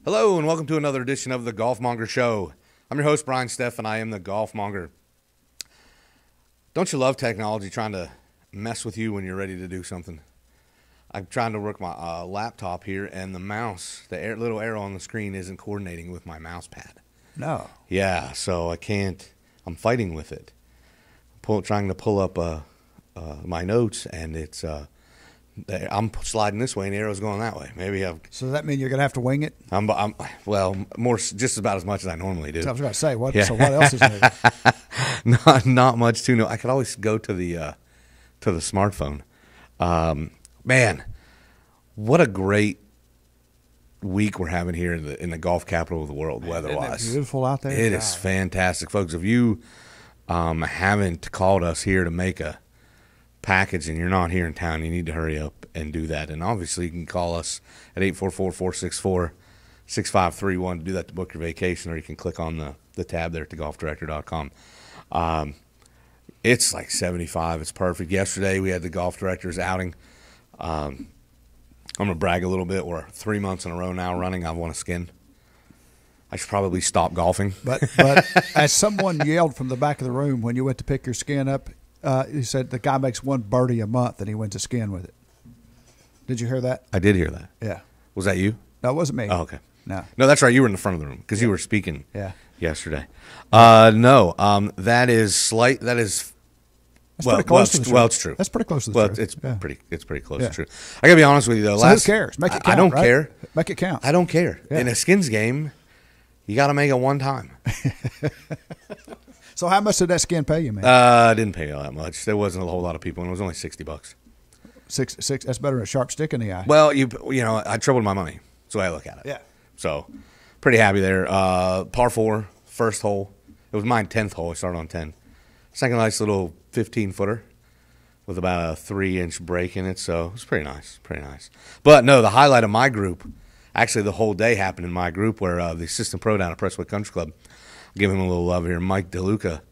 Hello and welcome to another edition of the Golfmonger Show. I'm your host, Brian Steff, and I am the Golfmonger. Don't you love technology trying to mess with you when you're ready to do something? I'm trying to work my laptop here, and the mouse, the little arrow on the screen isn't coordinating with my mouse pad. No. Yeah, so I can't. I'm fighting with it. Trying to pull up my notes, and it's I'm sliding this way, and the arrow's going that way. Maybe I've. So does that mean you're going to have to wing it? Well, just about as much as I normally do. So I was about to say, what? Yeah. So what else is new? Not much to know. I could always go to the smartphone. Man, what a great week we're having here in the golf capital of the world, weather-wise. Isn't it beautiful out there? It is fantastic, folks. If you haven't called us here to make a package and you're not here in town, you need to hurry up and do that. And obviously you can call us at 844-464-6531 to do that to book your vacation, or you can click on the tab there at thegolfdirector.com. It's like 75. It's perfect. Yesterday we had the golf director's outing. I'm going to brag a little bit. We're 3 months in a row now running I've won a skin. I should probably stop golfing. But as someone yelled from the back of the room when you went to pick your skin up, he said the guy makes one birdie a month and he wins a skin with it. Did you hear that? I did hear that. Yeah. Was that you? No, it wasn't me. Oh, okay. No, that's right. You were in the front of the room because you were speaking yesterday. Yeah. That is slight. That is pretty close to the truth. Well, it's true. That's pretty close to the truth. It's pretty close to true. I gotta be honest with you though. So who cares? Make it count. I don't right? care. Make it count. I don't care. Yeah. In a skins game, you got to make it one time. So how much did that skin pay you, man? I didn't pay all that much. There wasn't a whole lot of people, and it was only $60. Six. That's better than a sharp stick in the eye. Well, you know, I tripled my money. That's the way I look at it. Yeah. So, pretty happy there. Par 4, first hole. It was my 10th hole. I started on 10. Second nice little 15-footer with about a 3-inch break in it. So, it was pretty nice. Pretty nice. But, no, the highlight of my group, actually the whole day happened in my group, where the assistant pro down at Presswood Country Club, I'll give him a little love here, Mike DeLuca,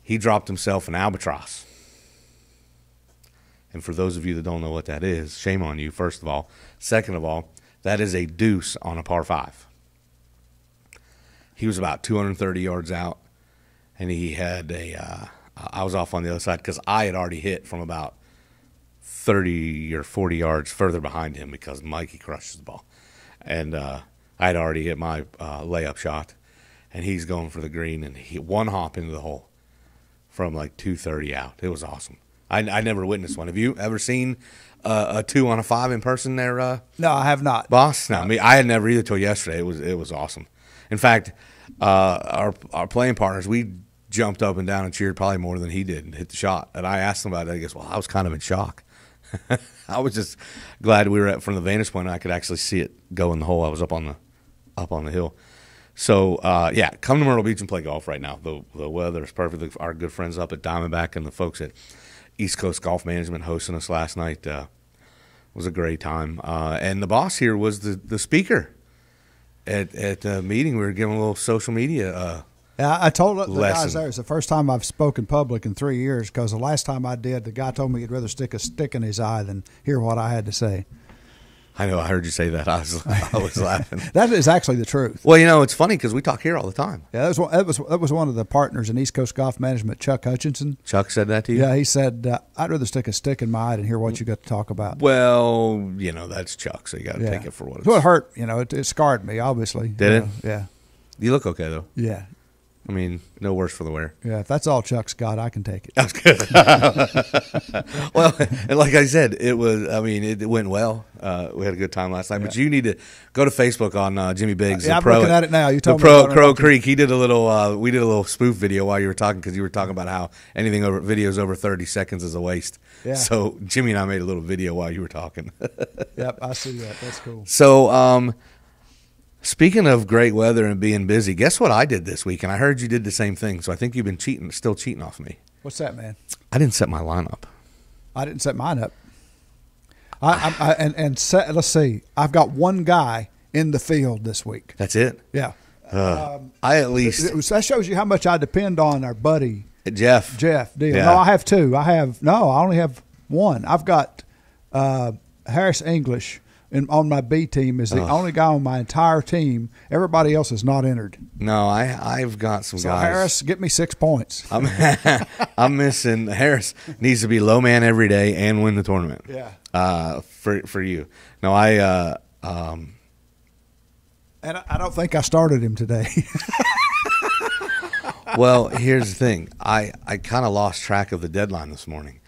he dropped himself an albatross. And for those of you that don't know what that is, shame on you, first of all. Second of all, that is a deuce on a par 5. He was about 230 yards out, and he had I was off on the other side because I had already hit from about 30 or 40 yards further behind him because Mikey crushes the ball. And I had already hit my layup shot, and he's going for the green, and he one hop into the hole from like 230 out. It was awesome. I never witnessed one. Have you ever seen a 2 on a 5 in person there? No, I have not. Boss? No, I had never either till yesterday. It was awesome. In fact, our playing partners, we jumped up and down and cheered probably more than he did and hit the shot. And I asked him about it. He goes, well, I was kind of in shock. I was just glad we were from the vantage point and I could actually see it go in the hole. I was up on the hill. So, come to Myrtle Beach and play golf right now. The weather is perfect. Our good friends up at Diamondback and the folks at East Coast Golf Management hosting us last night was a great time. And the boss here was the speaker at the meeting. We were giving a little social media I told the lesson. guys there, it's the first time I've spoken public in 3 years, because the last time I did, the guy told me he'd rather stick a stick in his eye than hear what I had to say. I know. I heard you say that. I was laughing. That is actually the truth. Well, you know, it's funny because we talk here all the time. Yeah, that was one of the partners in East Coast Golf Management, Chuck Hutchinson. Chuck said that to you? Yeah, he said, I'd rather stick a stick in my eye than hear what you got to talk about. Well, you know, that's Chuck, so you got to take it for what it's. Well, it hurt. You know, it scarred me, obviously. Did it? Yeah. You look okay, though. Yeah. I mean, no worse for the wear. Yeah, if that's all Chuck's got, I can take it. That's good. Well, and like I said, it went well. We had a good time last night. Yeah. But you need to go to Facebook on Jimmy Biggs. Yeah, I'm looking at it now. You told me about Crow Creek. He did a little. We did a little spoof video while you were talking, because you were talking about how anything over videos over 30 seconds is a waste. Yeah. So Jimmy and I made a little video while you were talking. Yep, I see that. That's cool. So, speaking of great weather and being busy, guess what I did this week? And I heard you did the same thing, so I think you've been still cheating off me. What's that, man? I didn't set my lineup. I didn't set mine up. Let's see. I've got one guy in the field this week. That's it? Yeah. I at least. That shows you how much I depend on our buddy Jeff. Deal. Yeah. No, I have two. I only have one. I've got Harris English and on my B team is the only guy on my entire team. Everybody else is not entered. No, I've got some So guys. Harris, get me 6 points. I'm missing. Harris needs to be low man every day and win the tournament. Yeah. For you. No, And I don't think I started him today. Well, here's the thing. I kind of lost track of the deadline this morning,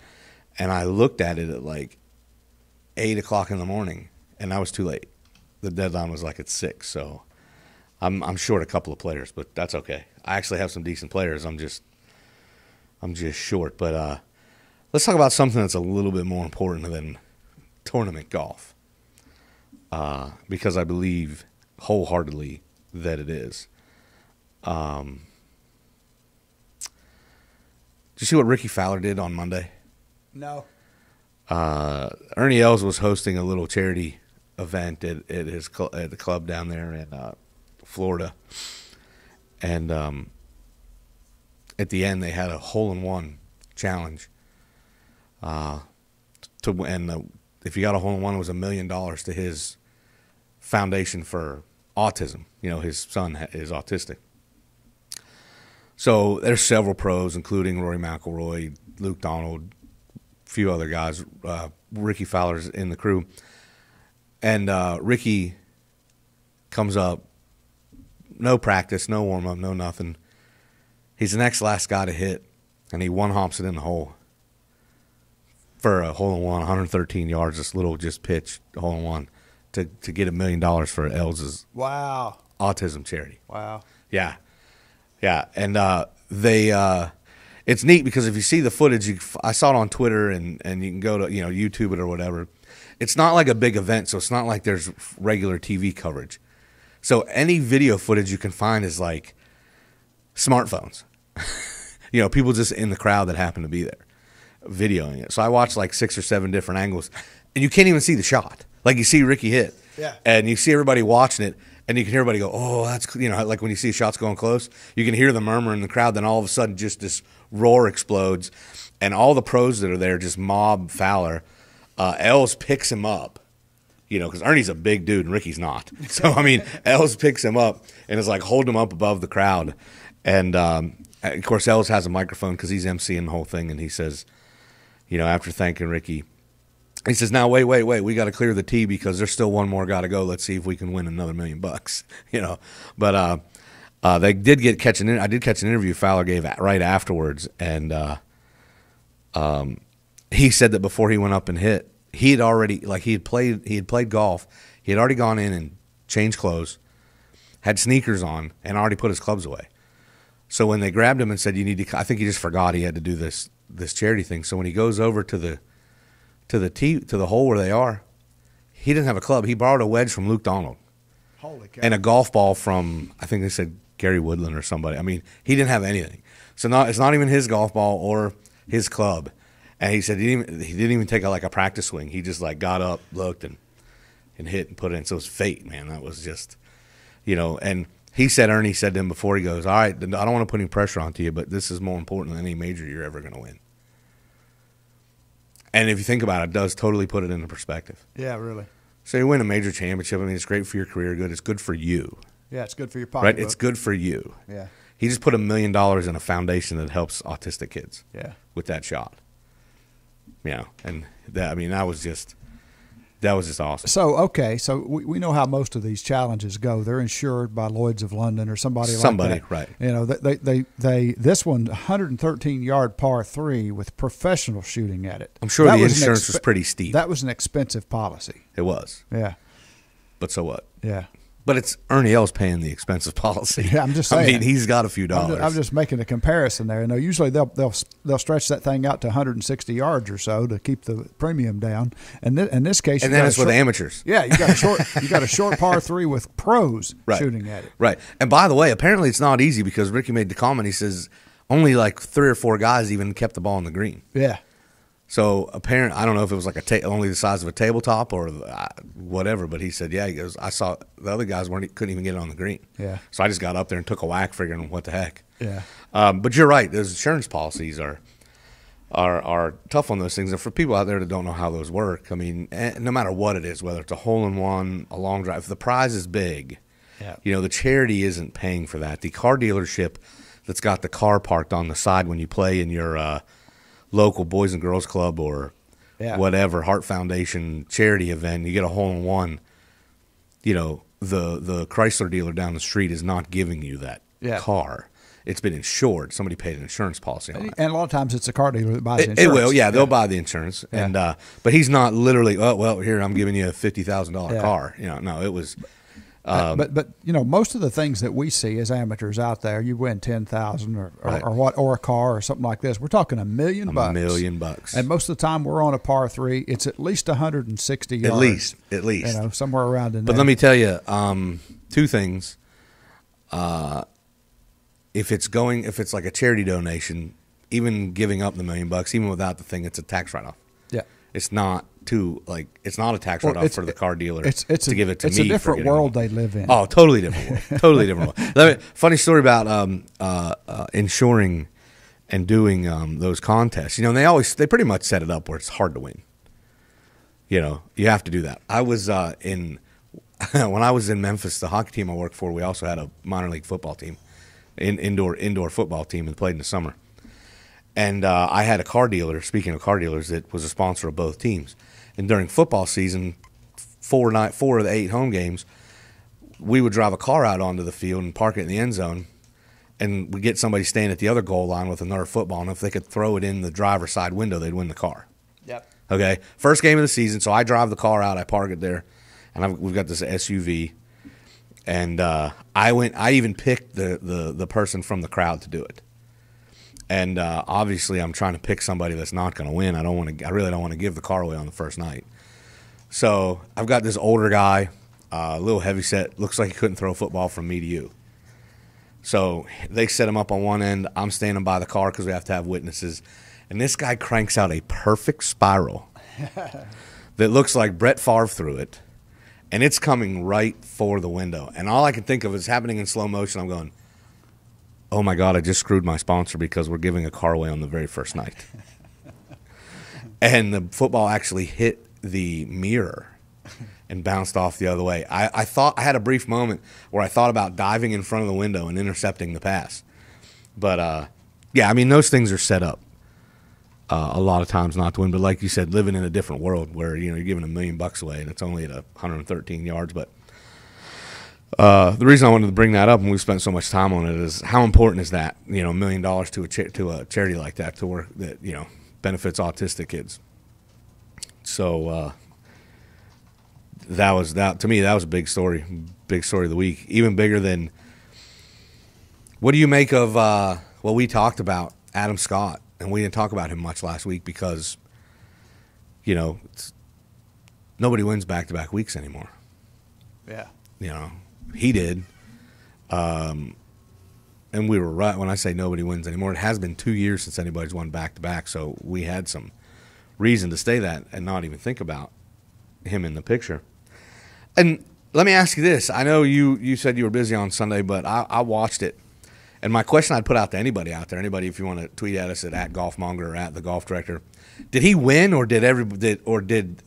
and I looked at it at like 8 o'clock in the morning, and I was too late. The deadline was like at 6, so I'm short a couple of players, but that's okay. I actually have some decent players. I'm just short. But let's talk about something that's a little bit more important than tournament golf, because I believe wholeheartedly that it is. Did you see what Ricky Fowler did on Monday? No. Ernie Els was hosting a little charity event at the club down there in Florida, and at the end they had a hole-in-one challenge. To win, if you got a hole-in-one, it was $1 million to his foundation for autism. You know, his son is autistic. So there's several pros, including Rory McIlroy, Luke Donald, a few other guys. Ricky Fowler's in the crew. And Ricky comes up, no practice, no warm-up, no nothing. He's the next last guy to hit, and he one-hops it in the hole for a hole-in-one, 113 yards, this little just pitch hole-in-one to get $1 million for Els's autism charity. Wow. Yeah. Yeah, and it's neat because if you see the footage, I saw it on Twitter, and you can go to YouTube it or whatever. It's not like a big event, so it's not like there's regular TV coverage. So any video footage you can find is like smartphones. People just in the crowd that happen to be there videoing it. So I watched like 6 or 7 different angles, and you can't even see the shot. Like you see Ricky hit, and you see everybody watching it. And you can hear everybody go, oh, that's, like when you see shots going close, you can hear the murmur in the crowd. Then all of a sudden, just this roar explodes. And all the pros that are there just mob Fowler. Els picks him up, because Ernie's a big dude and Ricky's not. So, Els picks him up and is like holding him up above the crowd. And, of course, Els has a microphone because he's emceeing the whole thing. And he says, after thanking Ricky, he says, now, wait. We got to clear the tee because there's still one more got to go. Let's see if we can win another $1 million, But they did catch an interview Fowler gave right afterwards. And he said that before he went up and hit, he had played golf. He had already gone in and changed clothes, had sneakers on, and already put his clubs away. So when they grabbed him and said, I think he just forgot he had to do this charity thing. So when he goes over to the hole where they are, he didn't have a club. He borrowed a wedge from Luke Donald. Holy cow. And a golf ball from, I think they said Gary Woodland or somebody. He didn't have anything. So it's not even his golf ball or his club. And he said he didn't even take a practice swing. He just got up, looked, and hit and put it in. So it was fate, man. That was just, and Ernie said to him before, he goes, all right, I don't want to put any pressure onto you, but this is more important than any major you're ever going to win. And if you think about it, it does totally put it into perspective. Yeah, really. So you win a major championship. It's great for your career. Good. It's good for you. Yeah, it's good for your pocket. Right? It's good for you. Yeah. He just put $1 million in a foundation that helps autistic kids. Yeah. With that shot. And that was just awesome. So, okay, we know how most of these challenges go. They're insured by Lloyd's of London or somebody like that. Right. This one, 113-yard par 3 with professional shooting at it. I'm sure the insurance was pretty steep. That was an expensive policy. It was. Yeah. But so what? Yeah. But it's Ernie Els paying the expensive policy. Yeah, I'm just saying. He's got a few dollars. I'm just making a comparison there. Usually they'll stretch that thing out to 160 yards or so to keep the premium down. And in this case, and then it's with amateurs. Yeah, you got a short par 3 with pros shooting at it. Right. And by the way, apparently it's not easy because Ricky made the comment. He says only 3 or 4 guys even kept the ball on the green. Yeah. So apparently, I don't know if it was only the size of a tabletop or whatever, but he said, yeah, he goes, I saw the other guys couldn't even get it on the green. Yeah. So I just got up there and took a whack figuring what the heck. Yeah. But you're right. Those insurance policies are are tough on those things. And for people out there that don't know how those work, I mean, no matter what it is, whether it's a hole-in-one, a long drive, if the prize is big, the charity isn't paying for that. The car dealership that's got the car parked on the side when you play in your local Boys and Girls Club or whatever Heart Foundation charity event, you get a hole-in-one, the Chrysler dealer down the street is not giving you that car. It's been insured. Somebody paid an insurance policy on it. And a lot of times it's a car dealer that buys the It insurance. will, they'll buy the insurance. And but he's not literally, here, I'm giving you a $50,000 car. No, it was. But most of the things that we see as amateurs out there, you win $10,000 or a car or something like this. We're talking $1 million. $1 million. And most of the time we're on a par 3. It's at least 160 yards. At least. Somewhere around in there. But let me tell you, two things. If it's like a charity donation, even giving up the $1 million, even without the thing, it's a tax write-off. Yeah, it's not it's not a tax write-off for the car dealer to give it to me. It's a different world they live in. Oh, totally different world. Totally different world. Funny story about insuring and doing those contests. They pretty much set it up where it's hard to win. You have to do that. I was when I was in Memphis, the hockey team I worked for, we also had a minor league football team. Indoor football team and played in the summer. And I had a car dealer, speaking of car dealers, that was a sponsor of both teams. And during football season, 4 of the 8 home games, we would drive a car out onto the field and park it in the end zone, and we'd get somebody standing at the other goal line with another football, and if they could throw it in the driver's side window, they'd win the car. Yep. Okay? First game of the season, so I drive the car out, I park it there, and we've got this SUV. And I even picked the person from the crowd to do it. And obviously, I'm trying to pick somebody that's not going to win. I really don't want to give the car away on the first night. So I've got this older guy, a little heavyset, looks like he couldn't throw a football from me to you. So they set him up on one end. I'm standing by the car because we have to have witnesses. And this guy cranks out a perfect spiral that looks like Brett Favre threw it. And it's coming right for the window. And all I can think of is happening in slow motion. I'm going, oh, my God, I just screwed my sponsor because we're giving a car away on the very first night. And the football actually hit the mirror and bounced off the other way. I thought I had a brief moment where I thought about diving in front of the window and intercepting the pass. But, those things are set up. A lot of times not to win, but like you said, living in a different world where you're giving $1 million away and it's only at 113 yards. But the reason I wanted to bring that up, and we've spent so much time on it, is how important is that? $1 million to a charity like that to work that benefits autistic kids. So that to me that was a big story of the week, even bigger than. What do you make of what we talked about, Adam Scott? And we didn't talk about him much last week because, nobody wins back-to-back weeks anymore. Yeah. He did. And we were right when I say nobody wins anymore. It has been 2 years since anybody's won back-to-back, so we had some reason to say that and not even think about him in the picture. And let me ask you this. I know you said you were busy on Sunday, but I watched it. And my question I'd put out to anybody out there, if you want to tweet at us at Golfmonger or at the Golf Director, did he win or did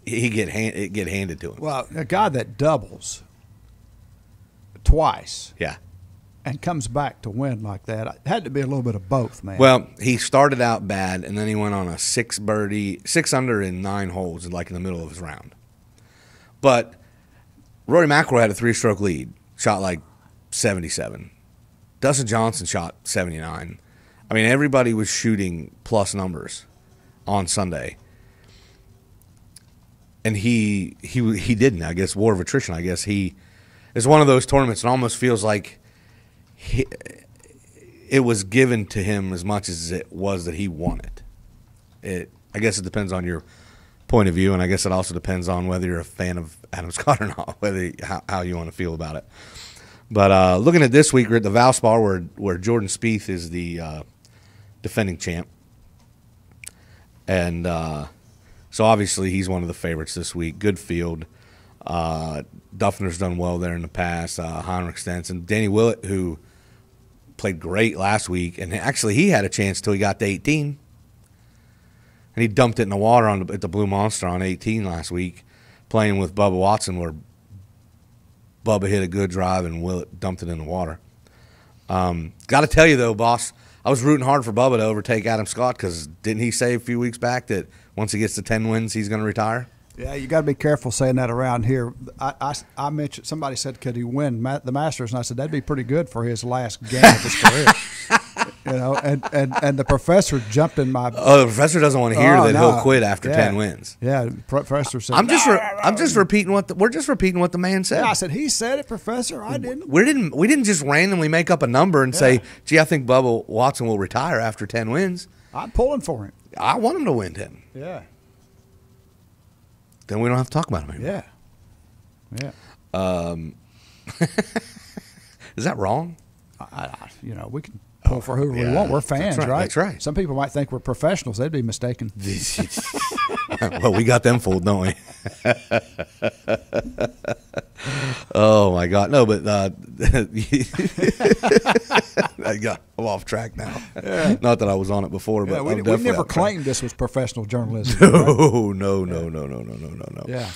he get handed to him? Well, a guy that doubles twice, and comes back to win like that, it had to be a little bit of both, man. Well, he started out bad, and then he went on a 6 under in 9 holes, like in the middle of his round. But Rory McIlroy had a 3-stroke lead, shot like 77. Dustin Johnson shot 79. I mean, everybody was shooting plus numbers on Sunday. And he didn't. I guess war of attrition. I guess it's one of those tournaments. It almost feels like it was given to him as much as it was that he won it. I guess it depends on your point of view, and I guess it also depends on whether you're a fan of Adam Scott or not, how you want to feel about it. But looking at this week, we're at the Valspar where Jordan Spieth is the defending champ. And so obviously he's one of the favorites this week. Good field. Duffner's done well there in the past. Heinrich Stenson. Danny Willett, who played great last week. And actually he had a chance till he got to 18. and he dumped it in the water at the Blue Monster on 18 last week, playing with Bubba Watson, where Bubba hit a good drive and Willett dumped it in the water. Got to tell you, though, boss, I was rooting hard for Bubba to overtake Adam Scott because didn't he say a few weeks back that once he gets to 10 wins, he's going to retire? Yeah, you got to be careful saying that around here. I mentioned, somebody said, could he win the Masters? And I said, that'd be pretty good for his last game of his career. You know, and the professor jumped in my. Oh, the professor doesn't want to hear that he'll quit after 10 wins. Yeah, the professor said. I'm just repeating we're just repeating what the man said. Yeah, I said he said it, Professor. I didn't. We didn't just randomly make up a number and say, gee, I think Bubba Watson will retire after 10 wins. I'm pulling for him. I want him to win 10. Yeah. Then we don't have to talk about him anymore. Yeah. Is that wrong? We can pull for whoever we want. We're fans, right? That's right. Some people might think we're professionals. They'd be mistaken. Well, we got them fooled, don't we? Oh my God, no! But I'm off track now. Yeah. Not that I was on it before, but we never claimed this was professional journalism. No, right? No. Yeah.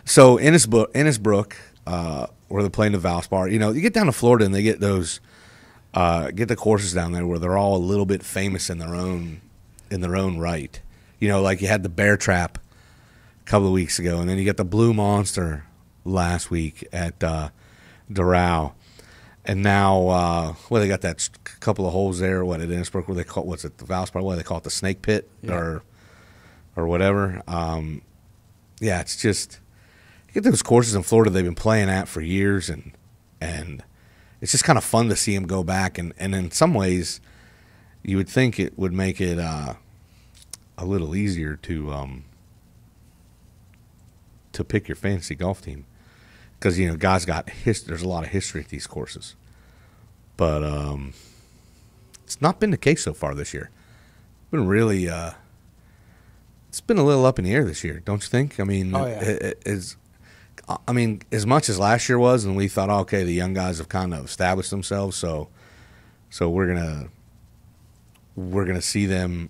So Innisbrook, where they're playing the Valspar. You get down to Florida and they get those, get the courses down there where they're all a little bit famous in their own right. Like you had the Bear Trap a couple of weeks ago, and then you got the Blue Monster last week at Doral, and now they got that couple of holes there. At Innisbrook, where they call the Valspar? What do they call it? The Snake Pit or whatever. Yeah, it's just you get those courses in Florida they've been playing at for years, and it's just kind of fun to see them go back. And in some ways, you would think it would make it a little easier to pick your fantasy golf team because guys got there's a lot of history at these courses, but it's not been the case so far this year. It's been really it's been a little up in the air this year, don't you think? I mean, as much as last year was, and we thought, okay, the young guys have kind of established themselves, so we're gonna see them,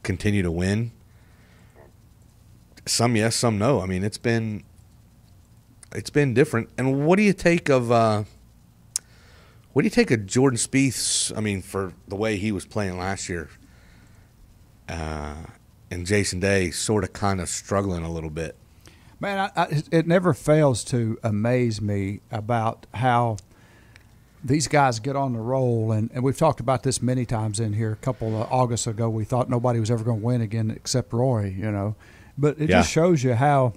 continue to win. Some yes, some no. I mean, it's been different. And what do you take of Jordan Spieth's? I mean, for the way he was playing last year, and Jason Day sort of kind of struggling a little bit. Man, it never fails to amaze me about how these guys get on the roll, and we've talked about this many times in here. A couple of August ago, we thought nobody was ever going to win again except Rory, But it just shows you how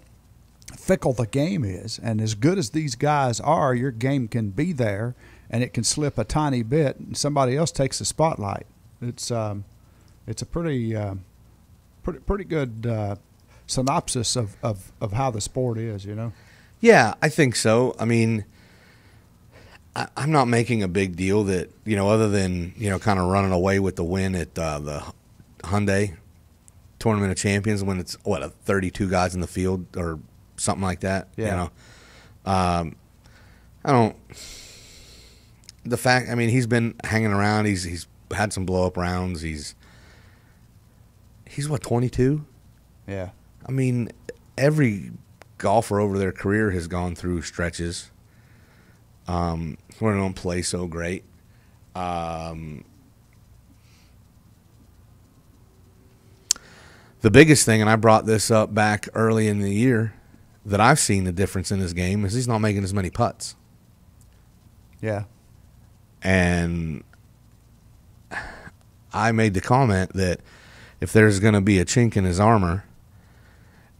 fickle the game is. And as good as these guys are, your game can be there, and it can slip a tiny bit, and somebody else takes the spotlight. It's a pretty good synopsis of how the sport is, Yeah, I think so. I mean, I'm not making a big deal that, other than, kind of running away with the win at the Hyundai Tournament of Champions when it's, 32 guys in the field or something like that. Yeah. I don't – the fact – I mean, he's been hanging around. He's had some blow-up rounds. He's 22? Yeah. I mean, every golfer over their career has gone through stretches where they don't play so great. The biggest thing, and I brought this up back early in the year, that I've seen the difference in his game is he's not making as many putts. Yeah. And I made the comment that if there's going to be a chink in his armor,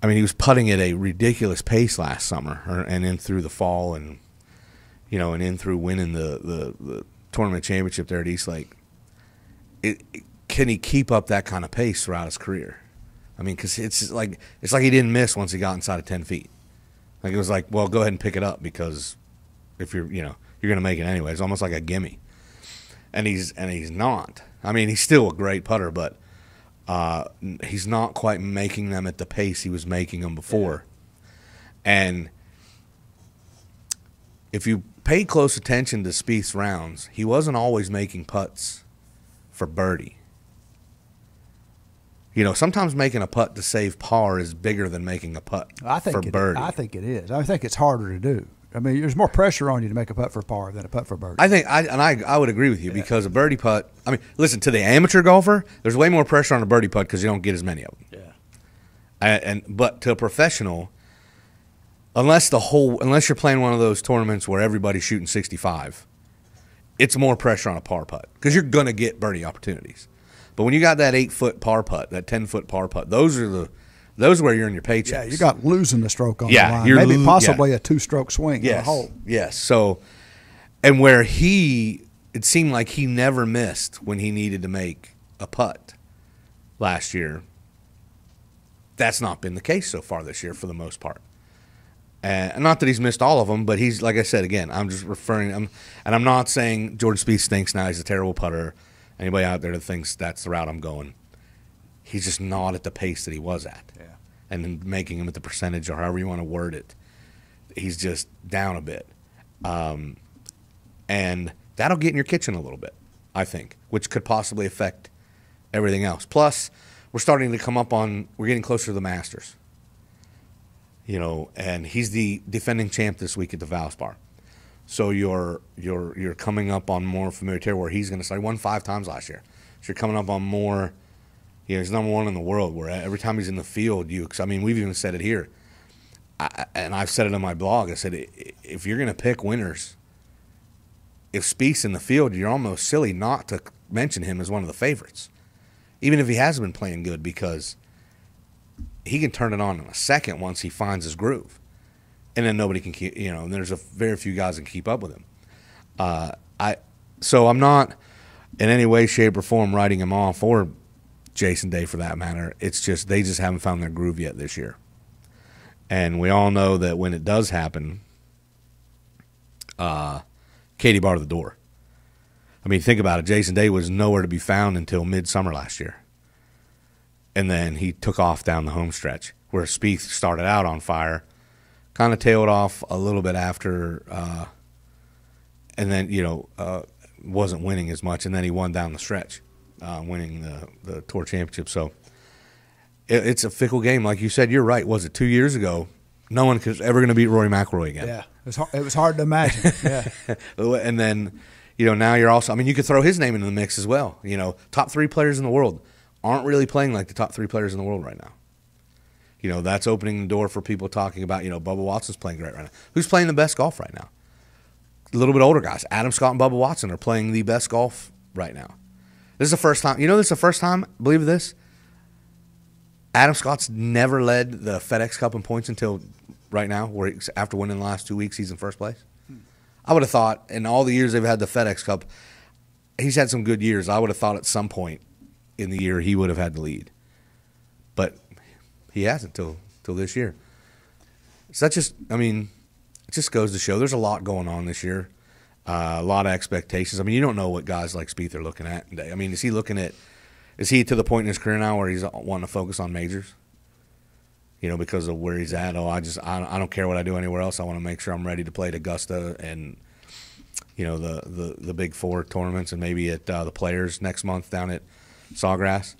I mean, he was putting at a ridiculous pace last summer and in through the fall and in through winning the tournament championship there at East Lake. Can he keep up that kind of pace throughout his career? I mean, because it's like he didn't miss once he got inside of 10 feet. Like it was like, well, go ahead and pick it up because if you're going to make it anyway. It's almost like a gimme. And he's not. I mean, he's still a great putter, but he's not quite making them at the pace he was making them before. And if you pay close attention to Spieth's rounds, he wasn't always making putts for birdie. Sometimes making a putt to save par is bigger than making a putt for birdie. I think it is. I think it's harder to do. I mean, there's more pressure on you to make a putt for par than a putt for birdie. I would agree with you because a birdie putt. I mean, listen, to the amateur golfer, there's way more pressure on a birdie putt because you don't get as many of them. Yeah. But to a professional, unless you're playing one of those tournaments where everybody's shooting 65, it's more pressure on a par putt because you're gonna get birdie opportunities. But when you got that 8-foot par putt, that 10-foot par putt, those are where you're in your paychecks. Yeah, you got losing the stroke on the line. Maybe possibly a 2-stroke swing on a hole. Yes. So, and where it seemed like he never missed when he needed to make a putt last year. That's not been the case so far this year for the most part. And not that he's missed all of them, but he's, like I said, again, I'm just referring, and I'm not saying Jordan Spieth stinks now. He's a terrible putter. Anybody out there that thinks that's the route I'm going, he's just not at the pace that he was at. Yeah. And then making him at the percentage or however you want to word it, he's just down a bit. And that'll get in your kitchen a little bit, I think, which could possibly affect everything else. Plus, we're getting closer to the Masters. And he's the defending champ this week at the Valspar. So you're coming up on more familiar territory where he's going to start. He won 5 times last year. So you're coming up on more. He's number 1 in the world. Where every time he's in the field, we've even said it here, and I've said it on my blog. I said if you're going to pick winners, if Spieth's in the field, you're almost silly not to mention him as one of the favorites, even if he hasn't been playing good, because he can turn it on in a second once he finds his groove. And then nobody can keep, and there's a very few guys that can keep up with him. So I'm not in any way, shape, or form writing him off, or Jason Day for that matter. It's just they just haven't found their groove yet this year. And we all know that when it does happen, Katie barred the door. I mean, think about it. Jason Day was nowhere to be found until midsummer last year. And then he took off down the home stretch, where Spieth started out on fire, kind of tailed off a little bit after, and then, wasn't winning as much, and then he won down the stretch, winning the Tour Championship. So it's a fickle game. Like you said, you're right. Was it 2 years ago? No one was ever going to beat Rory McIlroy again. Yeah, it was hard to imagine. Yeah. And then, now you're also – you could throw his name into the mix as well. Top 3 players in the world aren't really playing like the top 3 players in the world right now. That's opening the door for people talking about, Bubba Watson's playing great right now. Who's playing the best golf right now? A little bit older guys. Adam Scott and Bubba Watson are playing the best golf right now. This is the first time. This is the first time, believe this, Adam Scott's never led the FedEx Cup in points until right now, where after winning the last 2 weeks, he's in first place. I would have thought in all the years they've had the FedEx Cup, he's had some good years. I would have thought at some point in the year he would have had the lead. But he hasn't till this year. So that it just goes to show there's a lot going on this year, a lot of expectations. You don't know what guys like Spieth are looking at today. Is he to the point in his career now where he's wanting to focus on majors? Because of where he's at. I don't care what I do anywhere else. I want to make sure I'm ready to play at Augusta and, the Big Four tournaments, and maybe at the Players next month down at Sawgrass.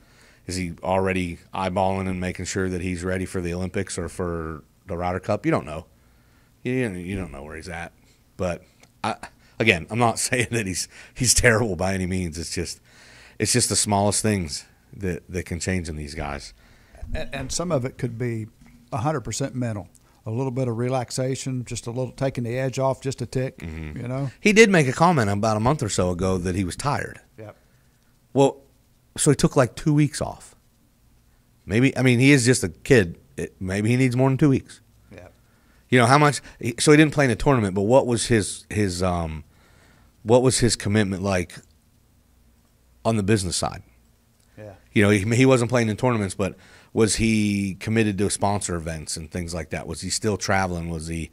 Is he already eyeballing and making sure that he's ready for the Olympics or for the Ryder Cup? You don't know. You don't know where he's at. But I'm not saying that he's terrible by any means. It's just the smallest things that can change in these guys. And some of it could be 100% mental. A little bit of relaxation, just a little taking the edge off just a tick, He did make a comment about a month or so ago that he was tired. Yep. Well, so he took like 2 weeks off. Maybe, he is just a kid. Maybe he needs more than 2 weeks. Yeah. How much? So he didn't play in a tournament, but what was his commitment like on the business side? Yeah. He wasn't playing in tournaments, but was he committed to sponsor events and things like that? Was he still traveling? Was he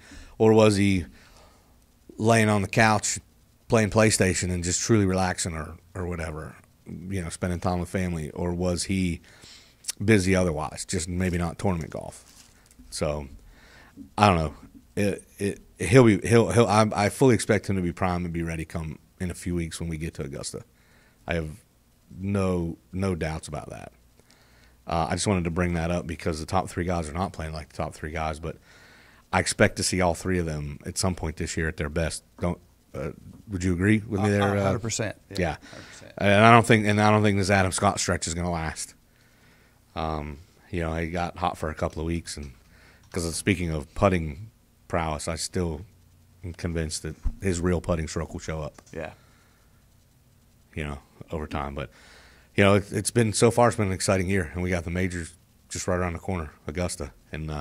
laying on the couch playing PlayStation and just truly relaxing or whatever? Spending time with family, or was he busy otherwise? Just maybe not tournament golf. So I don't know. I fully expect him to be primed and be ready come in a few weeks when we get to Augusta. I have no doubts about that. I just wanted to bring that up because the top 3 guys are not playing like the top 3 guys, but I expect to see all 3 of them at some point this year at their best. Would you agree with me there? 100%. Yeah. 100%. And I don't think this Adam Scott stretch is going to last. He got hot for a couple of weeks, and because speaking of putting prowess, I still am convinced that his real putting stroke will show up. Yeah. Over time, but it's been so far. It's been an exciting year, and we got the majors just right around the corner, Augusta, and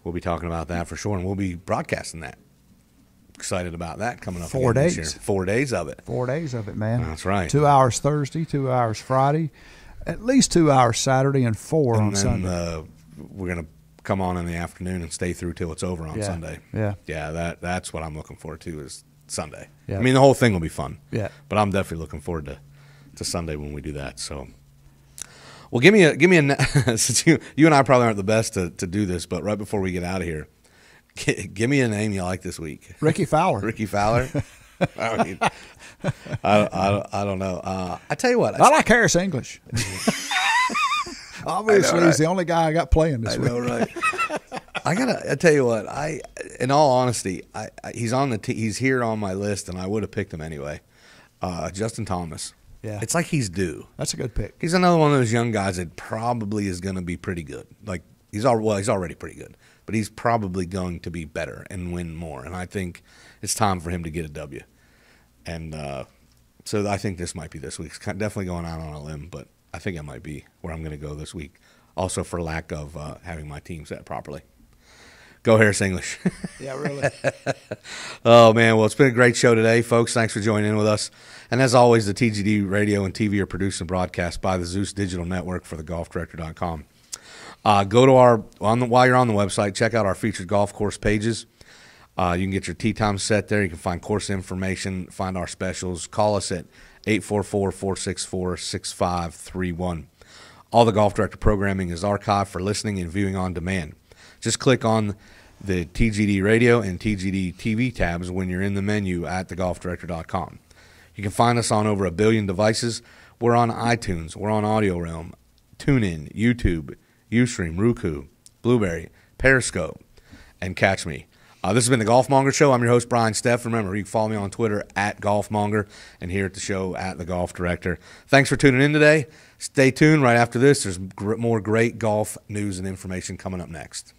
we'll be talking about that for sure, and we'll be broadcasting that. Excited about that coming up. 4 days. This year. 4 days of it. 4 days of it, man. That's right. 2 hours Thursday, 2 hours Friday, at least 2 hours Saturday, and 4 on Sunday. We're gonna come on in the afternoon and stay through till it's over on Sunday. Yeah. That's what I'm looking forward to is Sunday. Yeah. I mean, the whole thing will be fun. Yeah. But I'm definitely looking forward to Sunday when we do that. So, well, give me a since you and I probably aren't the best to do this, but right before we get out of here, give me a name you like this week. Ricky Fowler. Ricky Fowler. I mean, I don't know. I tell you what, I like Harris English. Obviously, right? He's the only guy I got playing this week. I know, right? I tell you what, in all honesty, he's here on my list, and I would have picked him anyway. Justin Thomas. Yeah. It's like he's due. That's a good pick. He's another one of those young guys that probably is going to be pretty good. Like he's already pretty good, but he's probably going to be better and win more. And I think it's time for him to get a W. And so I think this might be this week. It's definitely going out on a limb, but I think it might be where I'm going to go this week. Also for lack of having my team set properly. Go Harris English. Yeah, really. Oh, man. Well, it's been a great show today, folks. Thanks for joining in with us. And as always, the TGD Radio and TV are produced and broadcast by the Zeus Digital Network for thegolfdirector.com. Go to while you're on the website, check out our featured golf course pages. You can get your tee time set there. You can find course information, find our specials. Call us at 844-464-6531. All the Golf Director programming is archived for listening and viewing on demand. Just click on the TGD Radio and TGD TV tabs when you're in the menu at thegolfdirector.com. You can find us on over 1 billion devices. We're on iTunes. We're on Audio Realm, TuneIn, YouTube, Ustream, Roku, Blueberry, Periscope, and Catch Me. This has been the Golfmonger Show. I'm your host, Brian Steff. Remember, you can follow me on Twitter at Golfmonger and here at the show at The Golf Director. Thanks for tuning in today. Stay tuned. Right after this, there's more great golf news and information coming up next.